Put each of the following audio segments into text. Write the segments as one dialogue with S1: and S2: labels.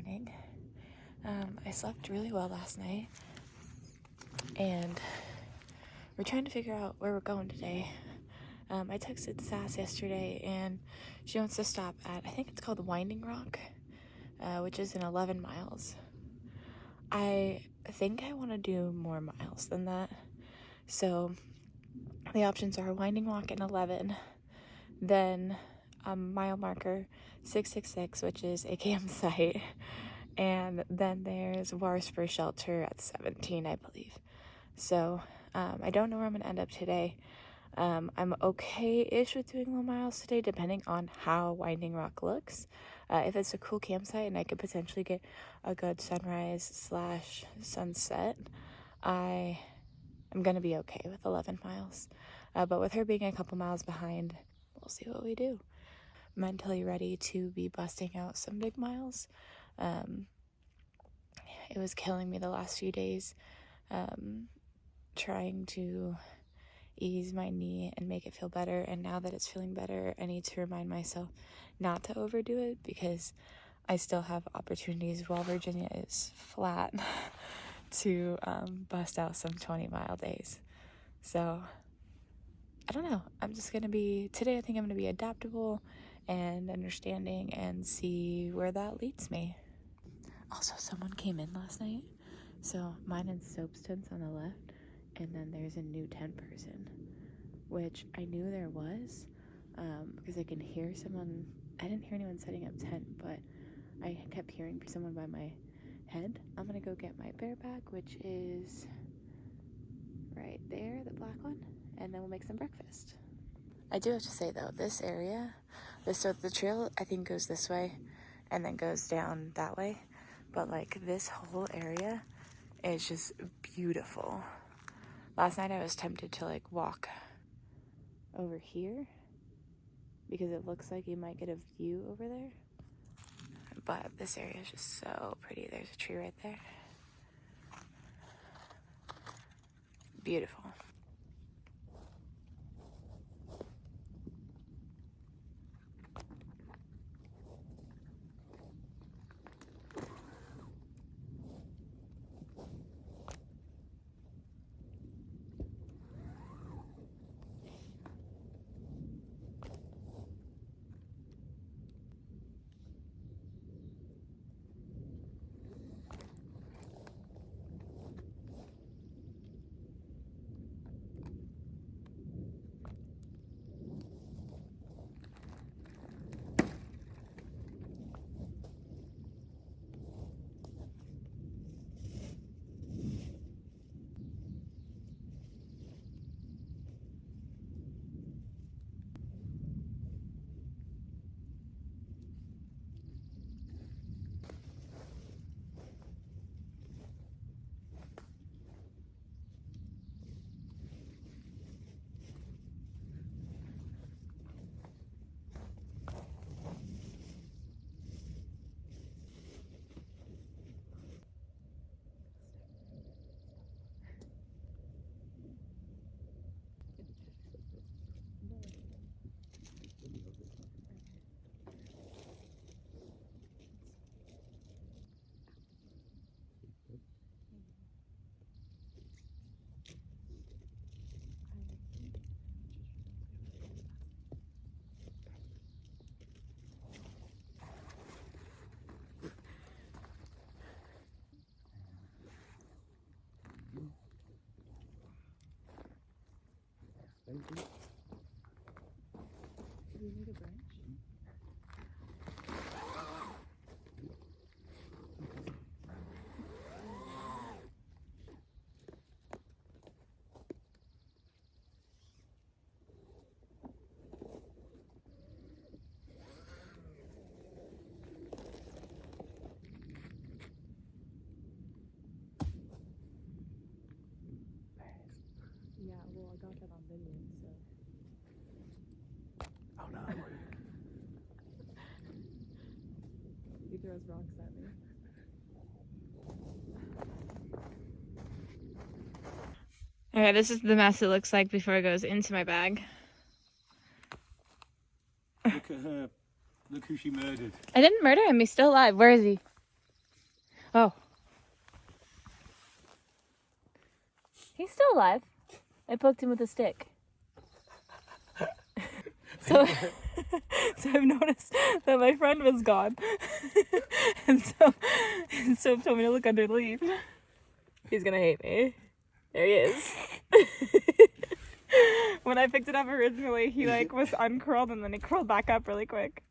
S1: morning. I slept really well last night, and we're trying to figure out where we're going today. I texted Sass yesterday, and she wants to stop at, I think it's called Winding Rock, which is in 11 miles. I think I want to do more miles than that, so the options are Winding Rock in 11, then mile marker 666, which is a campsite, and then there's Warspur Shelter at 17, I believe. So I don't know where I'm going to end up today. I'm okay-ish with doing low miles today, depending on how Winding Rock looks. If it's a cool campsite and I could potentially get a good sunrise/sunset, I am going to be okay with 11 miles. But with her being a couple miles behind, we'll see what we do. Mentally ready to be busting out some big miles. It was killing me the last few days, trying to ease my knee and make it feel better, and now that it's feeling better, I need to remind myself not to overdo it, because I still have opportunities while Virginia is flat to bust out some 20-mile days. So I don't know, today I think I'm gonna be adaptable and understanding and see where that leads me. Also, someone came in last night, so mine and Soap's tent's on the left, and then there's a new tent person, which I knew there was, because I can hear someone. I didn't hear anyone setting up tent, but I kept hearing someone by my head. I'm gonna go get my bear bag, which is right there, the black one, and then we'll make some breakfast. I do have to say though, this area, the trail I think goes this way and then goes down that way, but like this whole area is just beautiful. Last night I was tempted to like walk over here because it looks like you might get a view over there, but this area is just so pretty. There's a tree right there. Beautiful. Do we need a branch? Yeah, well, I got that on video, so.
S2: Oh no.
S1: He throws rocks at me. Okay, this is the mess it looks like before it goes into my bag.
S2: Look at her. Look who she murdered.
S1: I didn't murder him. He's still alive. Where is he? Oh. He's still alive. I poked him with a stick. So, so I've noticed that my friend was gone. and so told me to look under the leaf. He's gonna hate me. There he is. When I picked it up originally, he like was uncurled and then he curled back up really quick.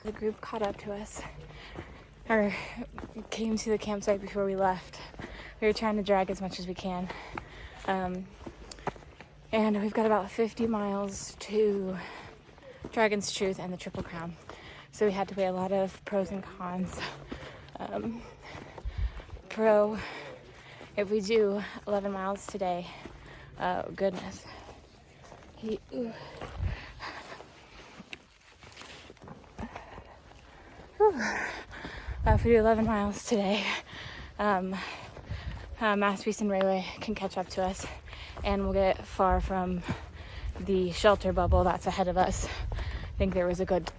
S1: The group caught up to us, or came to the campsite before we left. We were trying to drag as much as we can. And we've got about 50 miles to Dragon's Truth and the Triple Crown. So we had to weigh a lot of pros and cons. Pro, if we do 11 miles today, goodness. If we do 11 miles today, Masterpiece and Railway can catch up to us, and we'll get far from the shelter bubble that's ahead of us. I think there was a good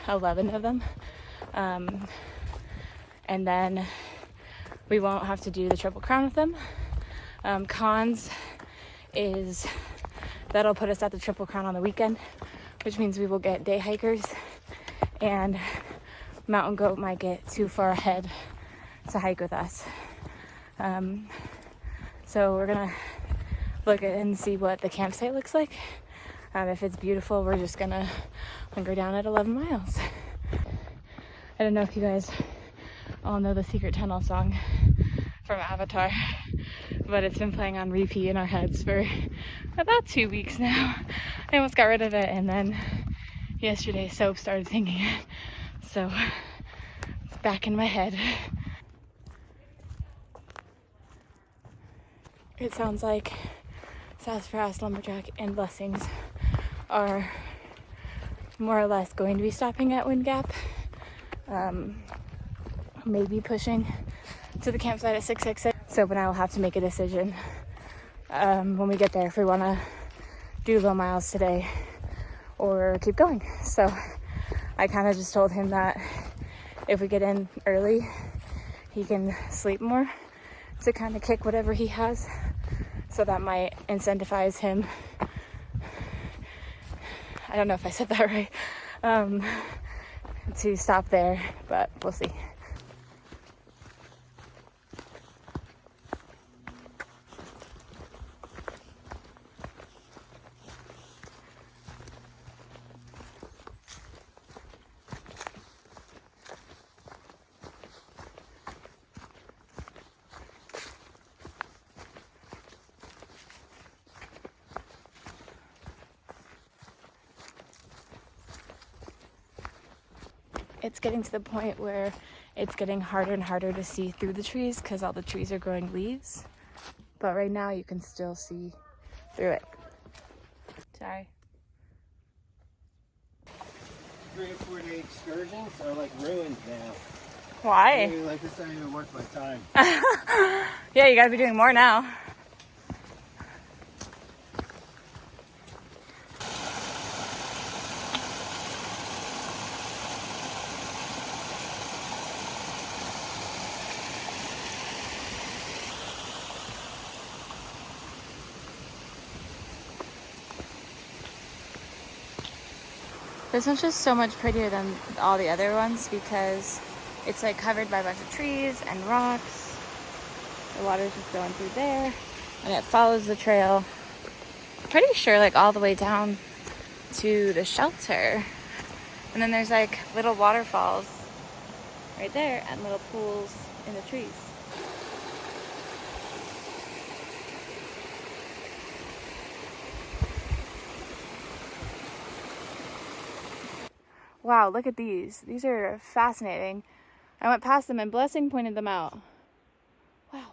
S1: 11 of them, and then we won't have to do the Triple Crown with them. Cons is that'll put us at the Triple Crown on the weekend, which means we will get day hikers, and Mountain Goat might get too far ahead to hike with us. So we're gonna look at and see what the campsite looks like. If it's beautiful, we're just gonna hunker down at 11 miles. I don't know if you guys all know the Secret Tunnel song from Avatar, but it's been playing on repeat in our heads for about 2 weeks now. I almost got rid of it, and then yesterday Soap started singing it, so it's back in my head. It sounds like Sassafras, Lumberjack, and Blessings are more or less going to be stopping at Wind Gap. Maybe pushing to the campsite at 666. So, but I will have to make a decision when we get there if we want to do low miles today or keep going. So I kind of just told him that if we get in early, he can sleep more to kind of kick whatever he has. So that might incentivize him. I don't know if I said that right. To stop there, but we'll see. It's getting to the point where it's getting harder and harder to see through the trees because all the trees are growing leaves. But right now you can still see through it. Sorry.
S2: 3 or 4 day excursions are like ruined now.
S1: Why?
S2: Like this not even worth my time.
S1: Yeah, you gotta be doing more now. This one's just so much prettier than all the other ones because it's like covered by a bunch of trees and rocks. The water's just going through there and it follows the trail. Pretty sure like all the way down to the shelter. And then there's like little waterfalls right there and little pools in the trees. Wow, look at these. These are fascinating. I went past them and Blessing pointed them out. Wow.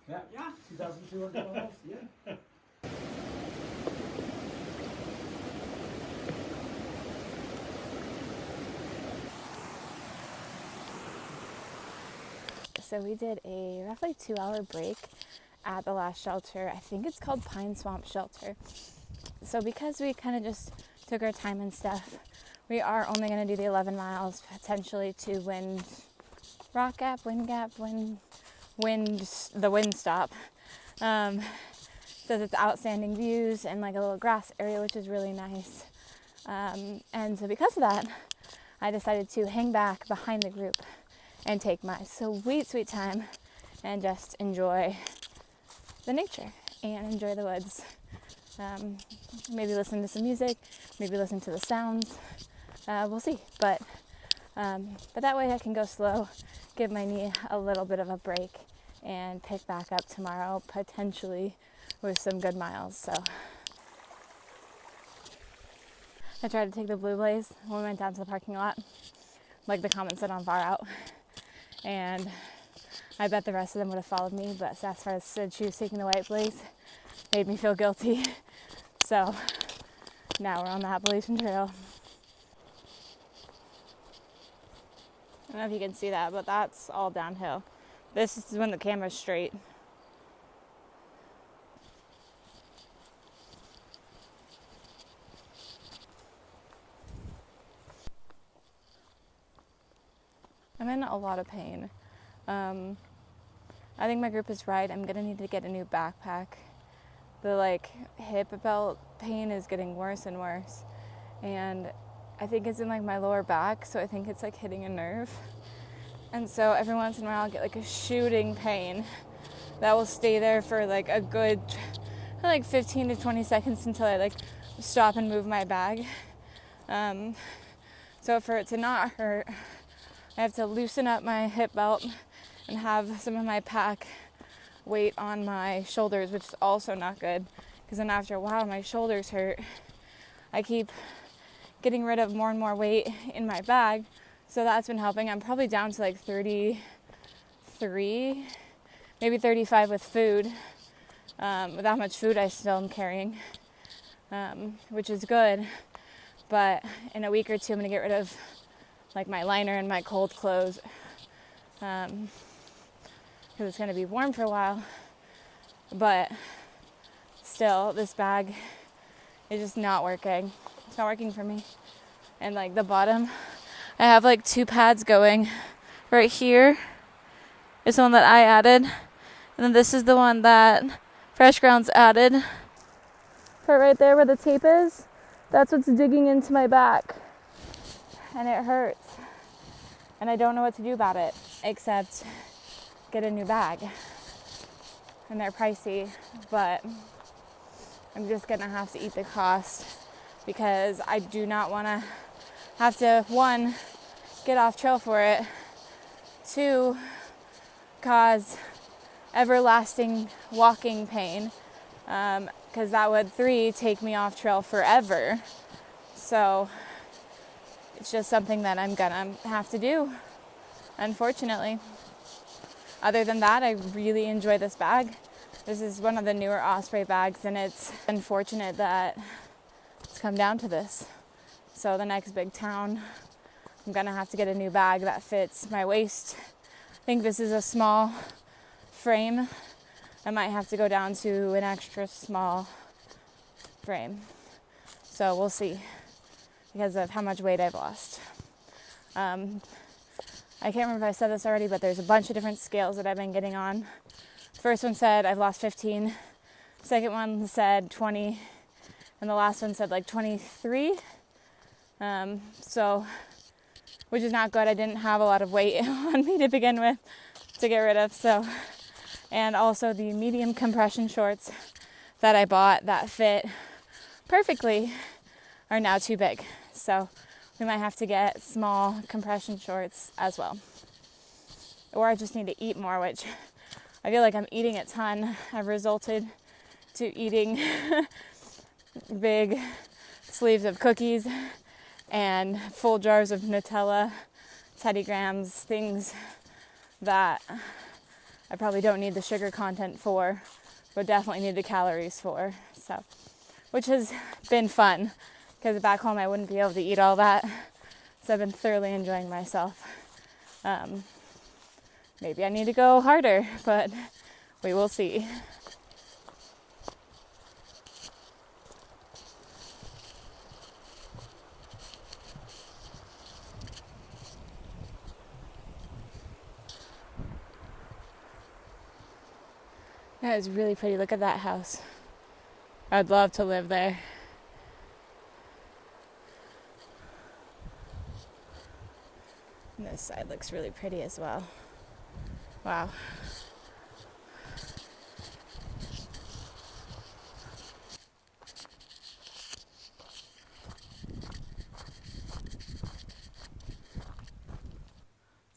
S2: Yeah, 2,200 miles, yeah.
S1: So we did a roughly 2-hour break at the last shelter. I think it's called Pine Swamp Shelter. So because we kind of just took our time and stuff, we are only going to do the 11 miles, potentially to Rock Gap, the wind stop. So it's outstanding views and like a little grass area, which is really nice. And so because of that, I decided to hang back behind the group and take my sweet time and just enjoy the nature and enjoy the woods. Maybe listen to some music, maybe listen to the sounds. We'll see. But that way I can go slow, give my knee a little bit of a break, and pick back up tomorrow, potentially with some good miles. So I tried to take the Blue Blaze when we went down to the parking lot, like the comment said on Far Out. And I bet the rest of them would have followed me, but Sassafras said she was taking the White Blaze. Made me feel guilty. So now we're on the Appalachian Trail. I don't know if you can see that, but that's all downhill. This is when the camera's straight. I'm in a lot of pain. I think my group is right. I'm gonna need to get a new backpack. The hip belt pain is getting worse and worse. And I think it's in my lower back, so I think it's hitting a nerve. And so every once in a while I'll get a shooting pain that will stay there for a good 15 to 20 seconds until I stop and move my bag. So for it to not hurt, I have to loosen up my hip belt and have some of my pack weight on my shoulders, which is also not good, because then after a while my shoulders hurt. I keep getting rid of more and more weight in my bag, so that's been helping. I'm probably down to 33, maybe 35 with food, with how much food I still am carrying, which is good. But in a week or two I'm gonna get rid of my liner and my cold clothes, because it's going to be warm for a while. But still, this bag is just not working. It's not working for me. And the bottom, I have 2 pads going. Right here is the one that I added, and then this is the one that Fresh Grounds added. Right there where the tape is, that's what's digging into my back, and it hurts. And I don't know what to do about it except get a new bag. And they're pricey, but I'm just gonna have to eat the cost, because I do not want to have to, 1, get off trail for it, 2, cause everlasting walking pain, because that would, 3, take me off trail forever. So it's just something that I'm gonna have to do, unfortunately. Other than that, I really enjoy this bag. This is one of the newer Osprey bags, and it's unfortunate that it's come down to this. So the next big town, I'm gonna have to get a new bag that fits my waist. I think this is a small frame. I might have to go down to an extra small frame. So we'll see, because of how much weight I've lost. I can't remember if I said this already, but there's a bunch of different scales that I've been getting on. The first one said I've lost 15. Second one said 20. And the last one said 23. So, which is not good. I didn't have a lot of weight on me to begin with to get rid of. So, and also the medium compression shorts that I bought that fit perfectly are now too big. So we might have to get small compression shorts as well. Or I just need to eat more, which I feel like I'm eating a ton. I've resorted to eating big sleeves of cookies and full jars of Nutella, Teddy Grahams, things that
S3: I probably don't need the sugar content for, but definitely need the calories for. So, which has been fun, because back home I wouldn't be able to eat all that. So I've been thoroughly enjoying myself. Maybe I need to go harder, but we will see. That is really pretty. Look at that house. I'd love to live there. And this side looks really pretty as well. Wow.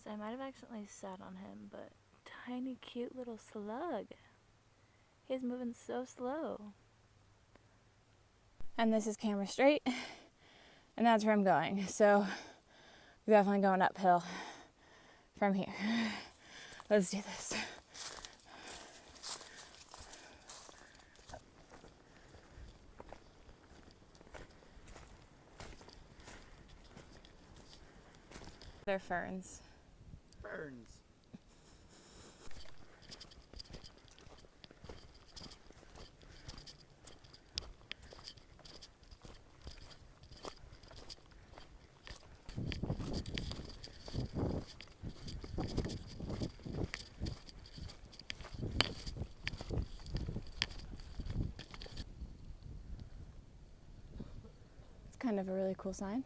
S3: So I might have accidentally sat on him, but tiny cute little slug. He's moving so slow. And this is camera straight, and that's where I'm going. So we're definitely going uphill from here. Let's do this. They're ferns.
S2: Ferns.
S3: It's kind of a really cool sign.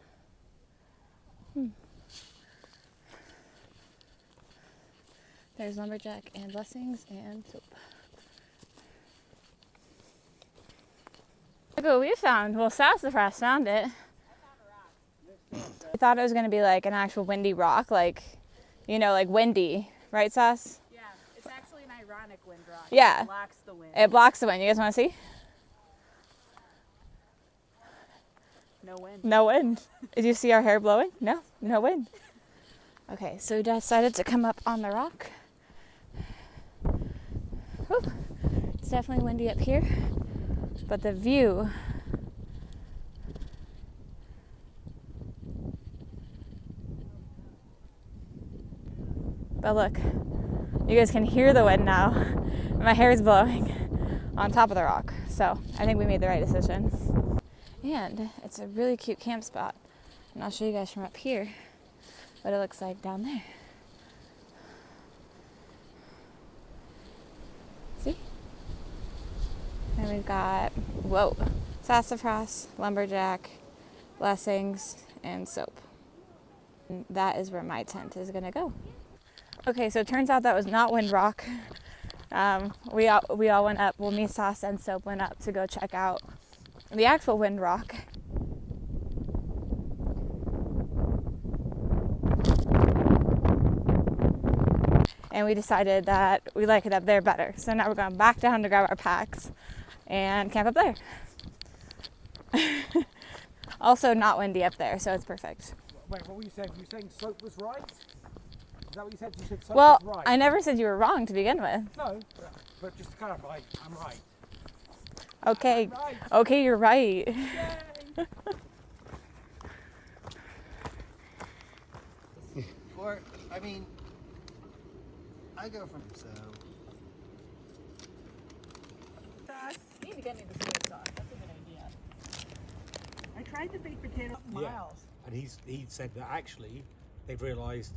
S3: There's lumberjack and blessings and soap. Look what we found. Well, Sassafras found it. I thought it was going to be like an actual windy rock, like, you know, like windy. Right, Sass?
S4: Yeah, it's actually an ironic wind rock.
S3: Yeah.
S4: It blocks the wind.
S3: It blocks the wind. You guys want to see?
S4: No wind.
S3: No wind. Did you see our hair blowing? No, no wind. Okay, so we decided to come up on the rock. Whew. It's definitely windy up here, but the view. But look, you guys can hear the wind now. My hair is blowing on top of the rock. So I think we made the right decision. And it's a really cute camp spot. And I'll show you guys from up here what it looks like down there. See? And we've got, whoa, sassafras, lumberjack, blessings, and soap. And that is where my tent is gonna go. Okay, so it turns out that was not wind rock. We all went up, well, me, Sauce, and Soap went up to go check out the actual wind rock. And we decided that we like it up there better. So now we're going back down to grab our packs and camp up there. Also not windy up there, so it's perfect.
S2: Wait, what were you saying? Were you saying Soap was right? Is that what you said? You said Soap
S3: Well,
S2: was right.
S3: I never said you were wrong to begin with.
S2: No, but just to clarify, I'm right.
S3: Okay,
S2: I'm right.
S3: okay, you're right.
S2: Yay!
S5: Or, I mean, I go from so.
S4: You need to get me the soy sauce. That's a good idea. I tried the baked potato miles.
S6: And he said that actually they've realised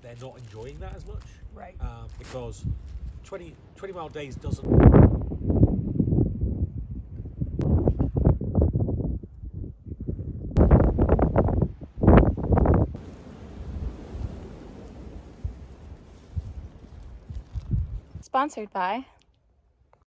S6: they're not enjoying that as much.
S4: Right.
S6: Because 20 mile days doesn't.
S3: Sponsored by